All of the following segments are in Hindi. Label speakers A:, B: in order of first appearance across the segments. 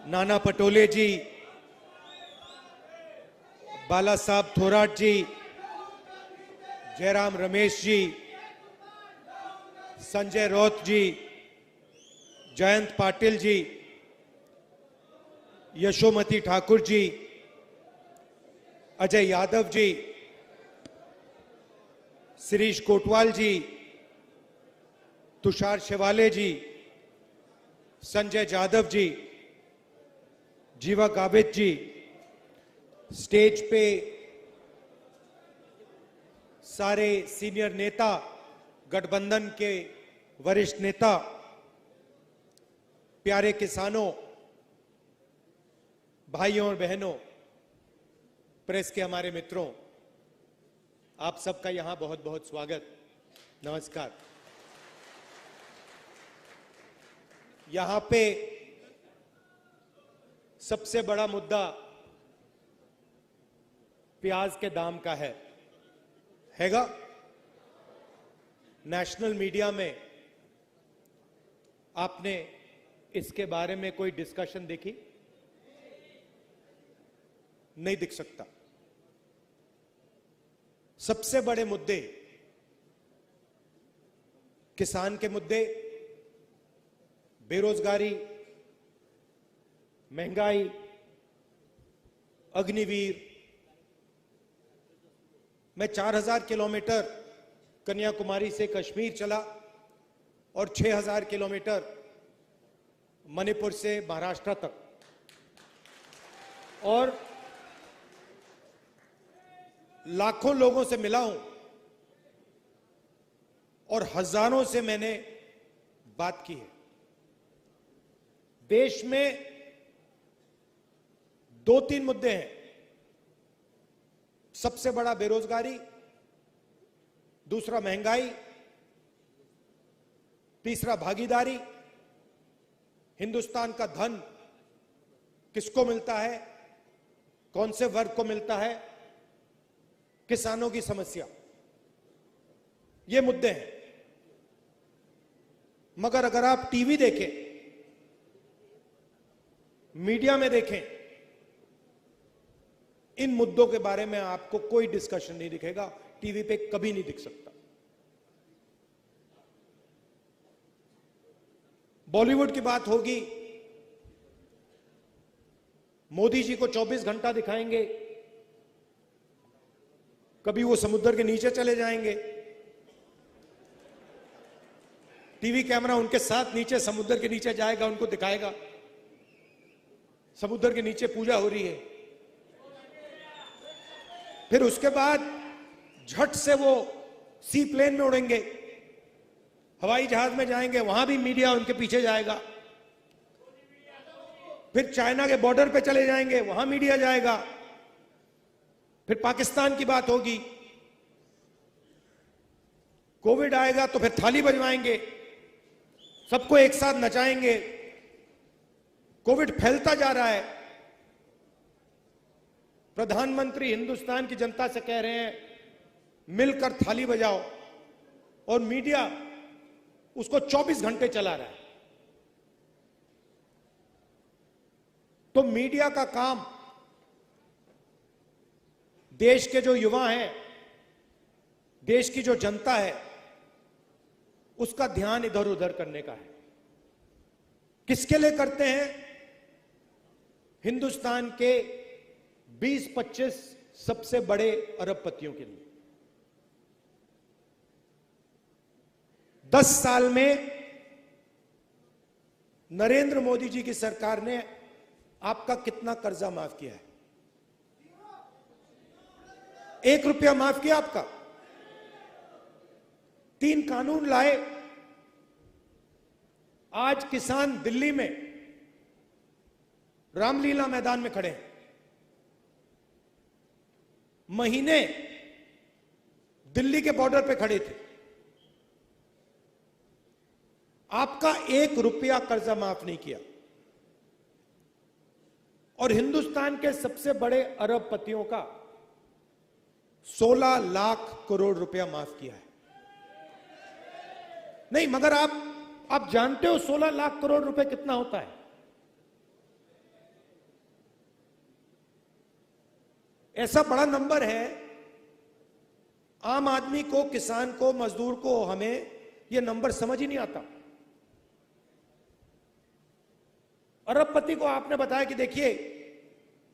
A: नाना पटोले जी, बाला साहब थोराट जी, जयराम रमेश जी, संजय रौत जी, जयंत पाटिल जी, यशोमती ठाकुर जी, अजय यादव जी, शिरीष कोटवाल जी, तुषार शिवाले जी, संजय जाधव जी, जीवा गावित जी, स्टेज पे सारे सीनियर नेता, गठबंधन के वरिष्ठ नेता, प्यारे किसानों, भाइयों और बहनों, प्रेस के हमारे मित्रों, आप सबका यहां बहुत बहुत स्वागत, नमस्कार। यहां पे सबसे बड़ा मुद्दा प्याज के दाम का हैगा। नेशनल मीडिया में आपने इसके बारे में कोई डिस्कशन देखी? नहीं दिख सकता। सबसे बड़े मुद्दे, किसान के मुद्दे, बेरोजगारी, महंगाई, अग्निवीर। मैं 4000 किलोमीटर कन्याकुमारी से कश्मीर चला और 6000 किलोमीटर मणिपुर से महाराष्ट्र तक, और लाखों लोगों से मिला हूं और हजारों से मैंने बात की है। देश में 2-3 मुद्दे हैं। सबसे बड़ा बेरोजगारी, दूसरा महंगाई, तीसरा भागीदारी। हिंदुस्तान का धन किसको मिलता है, कौन से वर्ग को मिलता है, किसानों की समस्या, ये मुद्दे हैं। मगर अगर आप टीवी देखें, मीडिया में देखें, इन मुद्दों के बारे में आपको कोई डिस्कशन नहीं दिखेगा। टीवी पे कभी नहीं दिख सकता। बॉलीवुड की बात होगी, मोदी जी को 24 घंटा दिखाएंगे, कभी वो समुद्र के नीचे चले जाएंगे, टीवी कैमरा उनके साथ नीचे समुद्र के नीचे जाएगा, उनको दिखाएगा समुद्र के नीचे पूजा हो रही है। फिर उसके बाद झट से वो सी प्लेन में उड़ेंगे, हवाई जहाज में जाएंगे, वहां भी मीडिया उनके पीछे जाएगा। फिर चाइना के बॉर्डर पे चले जाएंगे, वहां मीडिया जाएगा। फिर पाकिस्तान की बात होगी, कोविड आएगा तो फिर थाली बजवाएंगे, सबको एक साथ नचाएंगे। कोविड फैलता जा रहा है। प्रधानमंत्री हिंदुस्तान की जनता से कह रहे हैं मिलकर थाली बजाओ, और मीडिया उसको 24 घंटे चला रहा है। तो मीडिया का काम देश के जो युवा हैं, देश की जो जनता है, उसका ध्यान इधर उधर करने का है। किसके लिए करते हैं? हिंदुस्तान के 20-25 सबसे बड़े अरबपतियों के लिए। 10 साल में नरेंद्र मोदी जी की सरकार ने आपका कितना कर्जा माफ किया है? 1 रुपया माफ किया आपका? 3 कानून लाए। आज किसान दिल्ली में रामलीला मैदान में खड़े हैं। महीने दिल्ली के बॉर्डर पे खड़े थे। आपका 1 रुपया कर्जा माफ नहीं किया। और हिंदुस्तान के सबसे बड़े अरबपतियों का 16 लाख करोड़ रुपया माफ किया है। नहीं, मगर आप जानते हो 16 लाख करोड़ रुपए कितना होता है? ऐसा बड़ा नंबर है, आम आदमी को, किसान को, मजदूर को, हमें यह नंबर समझ ही नहीं आता। अरबपति को आपने बताया कि देखिए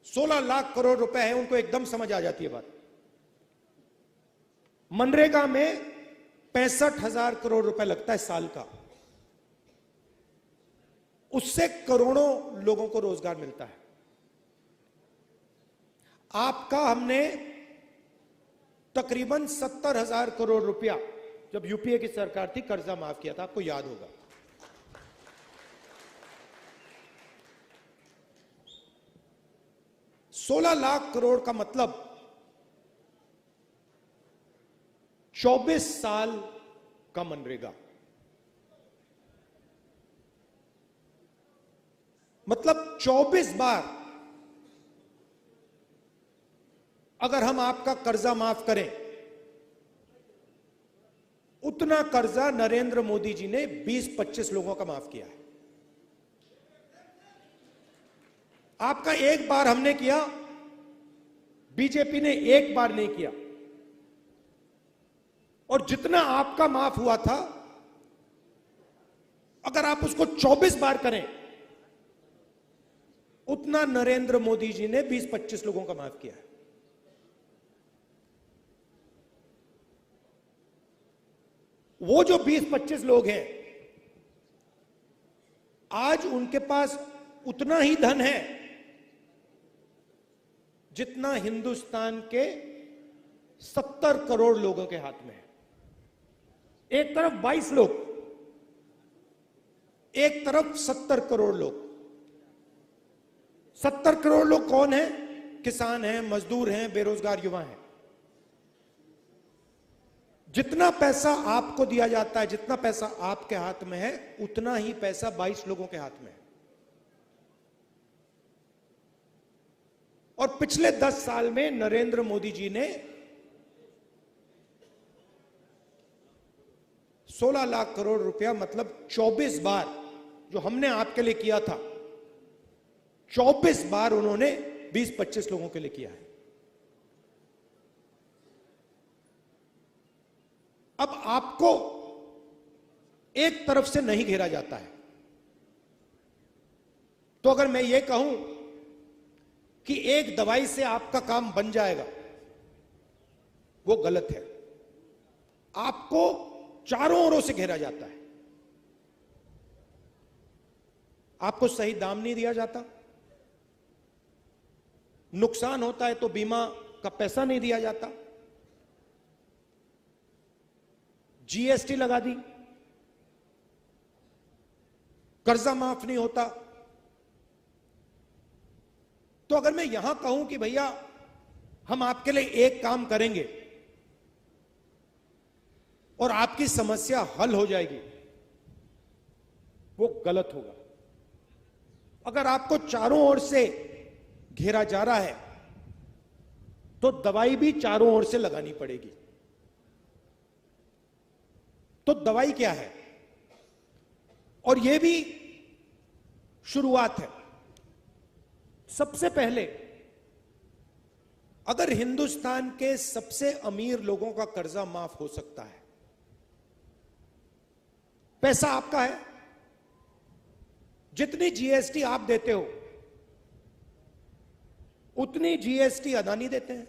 A: 16 लाख करोड़ रुपए है, उनको एकदम समझ आ जाती है बात। मनरेगा में 65,000 करोड़ रुपए लगता है साल का, उससे करोड़ों लोगों को रोजगार मिलता है। आपका हमने तकरीबन 70,000 करोड़ रुपया जब यूपीए की सरकार थी कर्जा माफ किया था, आपको याद होगा। ₹16 लाख करोड़ का मतलब 24 साल का मनरेगा, मतलब 24 बार अगर हम आपका कर्जा माफ करें, उतना कर्जा नरेंद्र मोदी जी ने 20-25 लोगों का माफ किया है। आपका एक बार हमने किया, बीजेपी ने एक बार नहीं किया। और जितना आपका माफ हुआ था, अगर आप उसको 24 बार करें, उतना नरेंद्र मोदी जी ने 20-25 लोगों का माफ किया है। वो जो 20-25 लोग हैं, आज उनके पास उतना ही धन है जितना हिंदुस्तान के 70 करोड़ लोगों के हाथ में है। एक तरफ 22 लोग, एक तरफ 70 करोड़ लोग। 70 करोड़ लोग कौन है? किसान हैं, मजदूर हैं, बेरोजगार युवा हैं। जितना पैसा आपको दिया जाता है, जितना पैसा आपके हाथ में है, उतना ही पैसा 22 लोगों के हाथ में है। और पिछले 10 साल में नरेंद्र मोदी जी ने 16 लाख करोड़ रुपया, मतलब 24 बार जो हमने आपके लिए किया था, 24 बार उन्होंने 20-25 लोगों के लिए किया है। अब आपको एक तरफ से नहीं घेरा जाता है। तो अगर मैं ये कहूं कि एक दवाई से आपका काम बन जाएगा, वो गलत है। आपको चारों ओरों से घेरा जाता है। आपको सही दाम नहीं दिया जाता, नुकसान होता है तो बीमा का पैसा नहीं दिया जाता, जीएसटी लगा दी, कर्जा माफ नहीं होता। तो अगर मैं यहां कहूं कि भैया हम आपके लिए एक काम करेंगे और आपकी समस्या हल हो जाएगी, वो गलत होगा। अगर आपको चारों ओर से घेरा जा रहा है तो दवाई भी चारों ओर से लगानी पड़ेगी। तो दवाई क्या है? और यह भी शुरुआत है। सबसे पहले अगर हिंदुस्तान के सबसे अमीर लोगों का कर्जा माफ हो सकता है, पैसा आपका है, जितनी जीएसटी आप देते हो उतनी जीएसटी अदानी देते हैं।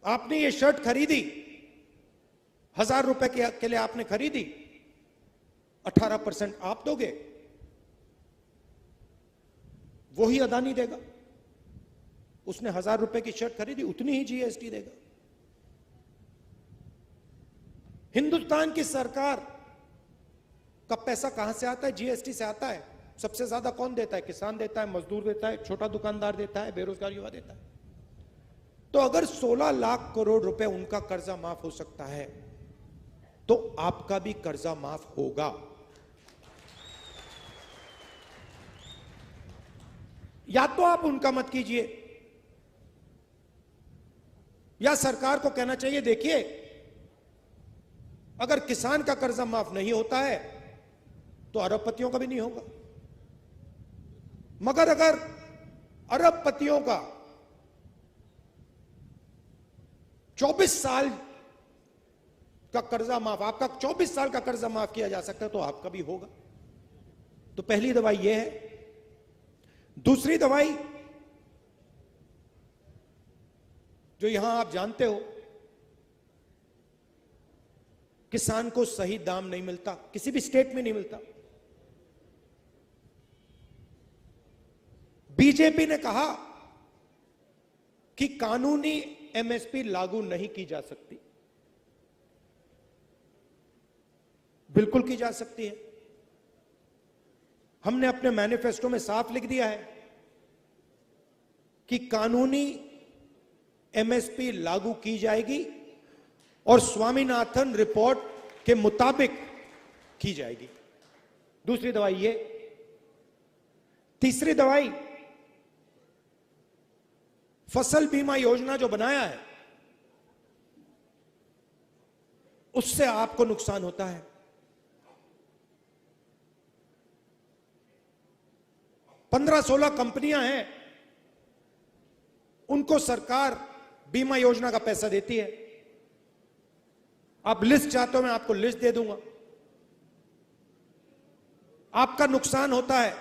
A: आपने ये शर्ट खरीदी, 1000 रुपए के लिए आपने खरीदी, 18% आप दोगे, वही अदानी देगा। उसने 1000 रुपए की शर्ट खरीदी, उतनी ही जीएसटी देगा। हिंदुस्तान की सरकार का पैसा कहां से आता है? जीएसटी से आता है। सबसे ज्यादा कौन देता है? किसान देता है, मजदूर देता है, छोटा दुकानदार देता है, बेरोजगार युवा देता है। तो अगर 16 लाख करोड़ रुपए उनका कर्जा माफ हो सकता है, तो आपका भी कर्जा माफ होगा। या तो आप उनका मत कीजिए, या सरकार को कहना चाहिए देखिए अगर किसान का कर्जा माफ नहीं होता है तो अरबपतियों का भी नहीं होगा। मगर अगर अरबपतियों का 24 साल का कर्जा माफ, आपका 24 साल का कर्जा माफ किया जा सकता है, तो आपका भी होगा। तो पहली दवाई यह है। दूसरी दवाई जो यहां आप जानते हो, किसान को सही दाम नहीं मिलता, किसी भी स्टेट में नहीं मिलता। बीजेपी ने कहा कि कानूनी एमएसपी लागू नहीं की जा सकती। बिल्कुल की जा सकती है। हमने अपने मैनिफेस्टो में साफ लिख दिया है कि कानूनी एमएसपी लागू की जाएगी और स्वामीनाथन रिपोर्ट के मुताबिक की जाएगी। दूसरी दवाई ये। तीसरी दवाई, फसल बीमा योजना जो बनाया है उससे आपको नुकसान होता है। 15-16 कंपनियां हैं, उनको सरकार बीमा योजना का पैसा देती है। आप लिस्ट चाहते हो, मैं आपको लिस्ट दे दूंगा। आपका नुकसान होता है,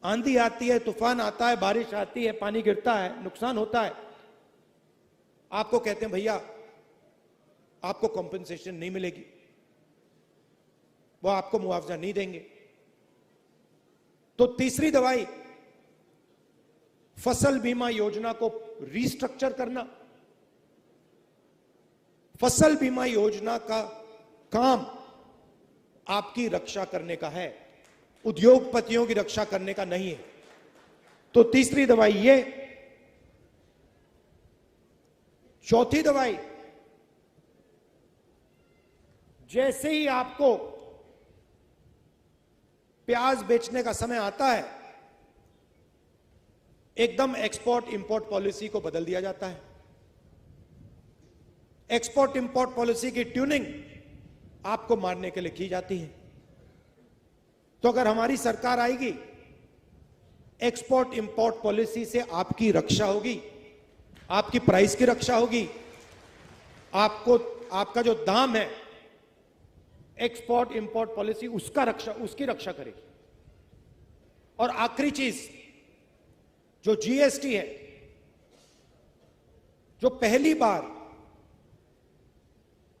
A: आंधी आती है, तूफान आता है, बारिश आती है, पानी गिरता है, नुकसान होता है। आपको कहते हैं भैया आपको कॉम्पेंसेशन नहीं मिलेगी, वो आपको मुआवजा नहीं देंगे। तो तीसरी दवाई, फसल बीमा योजना को रीस्ट्रक्चर करना। फसल बीमा योजना का काम आपकी रक्षा करने का है, उद्योगपतियों की रक्षा करने का नहीं है। तो तीसरी दवाई ये। चौथी दवाई, जैसे ही आपको प्याज बेचने का समय आता है, एकदम एक्सपोर्ट इंपोर्ट पॉलिसी को बदल दिया जाता है। एक्सपोर्ट इंपोर्ट पॉलिसी की ट्यूनिंग आपको मारने के लिए की जाती है। तो अगर हमारी सरकार आएगी, एक्सपोर्ट इंपोर्ट पॉलिसी से आपकी रक्षा होगी, आपकी प्राइस की रक्षा होगी, आपको आपका जो दाम है एक्सपोर्ट इंपोर्ट पॉलिसी उसकी रक्षा करेगी। और आखिरी चीज जो जीएसटी है, जो पहली बार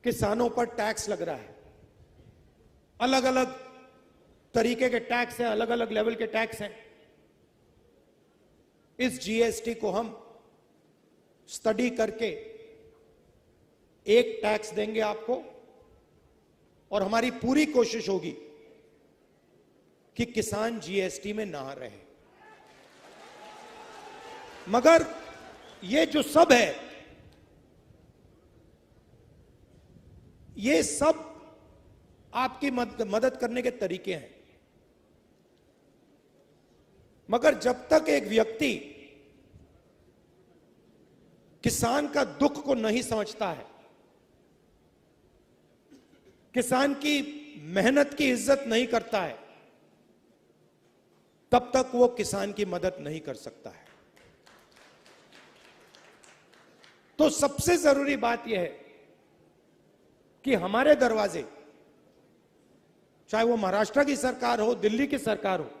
A: किसानों पर टैक्स लग रहा है, अलग अलग तरीके के टैक्स हैं, अलग अलग लेवल के टैक्स हैं। इस जीएसटी को हम स्टडी करके एक टैक्स देंगे आपको, और हमारी पूरी कोशिश होगी कि किसान जीएसटी में ना रहे। मगर ये जो सब है, ये सब आपकी मदद करने के तरीके हैं। मगर जब तक एक व्यक्ति किसान का दुख को नहीं समझता है, किसान की मेहनत की इज्जत नहीं करता है, तब तक वो किसान की मदद नहीं कर सकता है। तो सबसे जरूरी बात यह है कि हमारे दरवाजे, चाहे वो महाराष्ट्र की सरकार हो, दिल्ली की सरकार हो,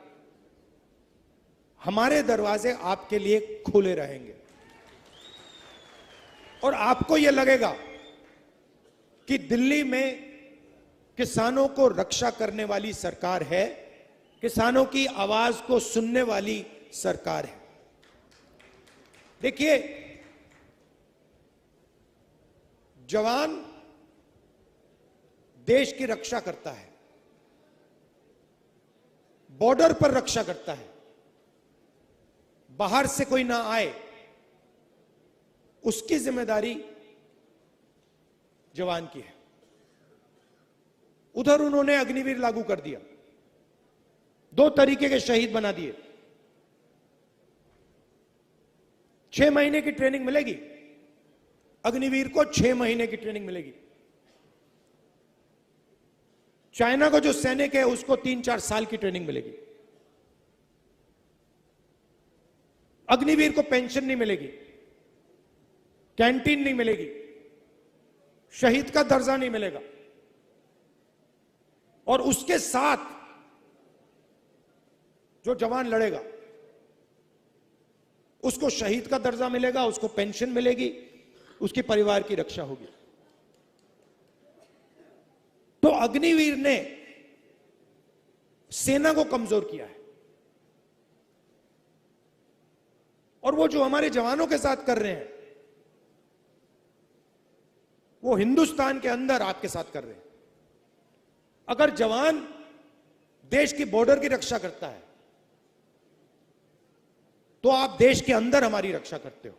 A: हमारे दरवाजे आपके लिए खुले रहेंगे। और आपको यह लगेगा कि दिल्ली में किसानों को रक्षा करने वाली सरकार है, किसानों की आवाज को सुनने वाली सरकार है। देखिए, जवान देश की रक्षा करता है, बॉर्डर पर रक्षा करता है, बाहर से कोई ना आए, उसकी जिम्मेदारी जवान की है। उधर उन्होंने अग्निवीर लागू कर दिया, 2 तरीके के शहीद बना दिए। 6 महीने की ट्रेनिंग मिलेगी अग्निवीर को, 6 महीने की ट्रेनिंग मिलेगी। चाइना को जो सैनिक है उसको 3-4 साल की ट्रेनिंग मिलेगी। अग्निवीर को पेंशन नहीं मिलेगी, कैंटीन नहीं मिलेगी, शहीद का दर्जा नहीं मिलेगा, और उसके साथ जो जवान लड़ेगा उसको शहीद का दर्जा मिलेगा, उसको पेंशन मिलेगी, उसके परिवार की रक्षा होगी। तो अग्निवीर ने सेना को कमजोर किया है, और वो जो हमारे जवानों के साथ कर रहे हैं वो हिंदुस्तान के अंदर आपके साथ कर रहे हैं। अगर जवान देश की बॉर्डर की रक्षा करता है तो आप देश के अंदर हमारी रक्षा करते हो।